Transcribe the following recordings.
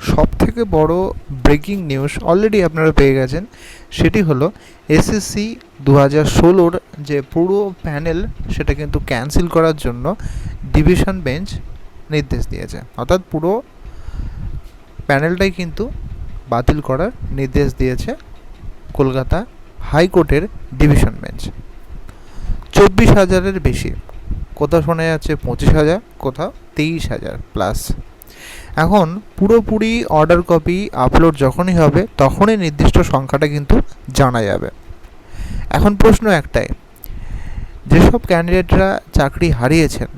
সবথেকে বড় breaking news already আপনারা পেয়ে গেছেন, সেটি হলো এসএসসি 2016-র যে পুরো প্যানেল সেটা কিন্তু ক্যান্সেল করার জন্য ডিভিশন বেঞ্চ নির্দেশ দিয়েছে। অর্থাৎ পুরো প্যানেলটাই কিন্তু বাতিল করার নির্দেশ দিয়েছে কলকাতা হাইকোর্টের ডিভিশন বেঞ্চ। 24,000-এর বেশি, কোথাও শোনা যাচ্ছে 25,000, কোথাও 23,000 প্লাস। এখন পুরোপুরি অর্ডার কপি আপলোড যখনই হবে তখনই নির্দিষ্ট সংখ্যাটা কিন্তু জানা যাবে। এখন প্রশ্ন একটাই, যেসব ক্যান্ডিডেটরা চাকরি হারিয়েছেন,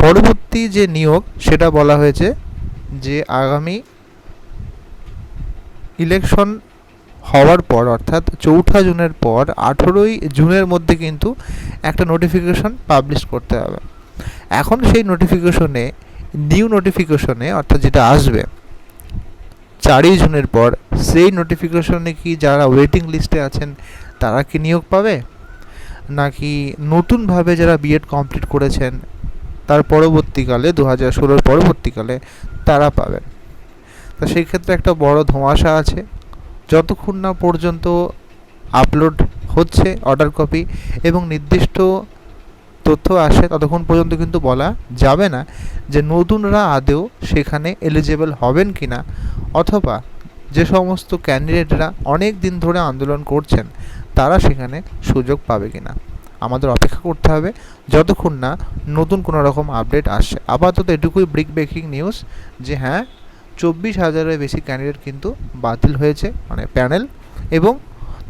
পরবর্তী যে নিয়োগ সেটা বলা হয়েছে যে আগামী ইলেকশন হওয়ার পর অর্থাৎ 4 জুনের পর 18 জুনের মধ্যে কিন্তু একটা নোটিফিকেশন পাবলিশ করতে হবে। এখন সেই নোটিফিকেশনে নিউ নোটিফিকেশনে অর্থাৎ যেটা আসবে 4 জুনের পর, সেই নোটিফিকেশনে কি যারা ওয়েটিং লিস্টে আছেন তারা কি নিয়োগ পাবে, নাকি নতুনভাবে যারা বিএড কমপ্লিট করেছেন তার পরবর্তীকালে 2016-র পরবর্তীকালে তারা পাবেন? তো সেই ক্ষেত্রে একটা বড় ধোঁয়াশা আছে। যতক্ষণ না পর্যন্ত আপলোড হচ্ছে অর্ডার কপি এবং নির্দিষ্ট তথ্য আসে ততক্ষণ পর্যন্ত কিন্তু বলা যাবে না যে নতুনরা আদৌ সেখানে এলিজেবল হবেন কি না, অথবা যে সমস্ত ক্যান্ডিডেটরা অনেক দিন ধরে আন্দোলন করছেন তারা সেখানে সুযোগ পাবে কি না। আমাদের অপেক্ষা করতে হবে যতক্ষণ না নতুন কোনো রকম আপডেট আসে। আপাতত এটুকুই ব্রেকিং নিউজ যে হ্যাঁ, 24,000-এর বেশি ক্যান্ডিডেট কিন্তু বাতিল হয়েছে, মানে প্যানেল, এবং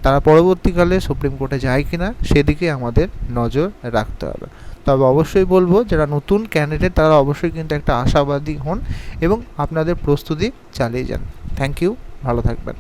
তারা পরবর্তীকালে সুপ্রিম কোর্টে যায় কি না সেদিকে আমাদের নজর রাখতে হবে। তবে অবশ্যই বলবো, যারা নতুন ক্যান্ডিডেট তারা অবশ্যই কিন্তু একটা আশাবাদী হন এবং আপনাদের প্রস্তুতি চালিয়ে যান। থ্যাংক ইউ, ভালো থাকবেন।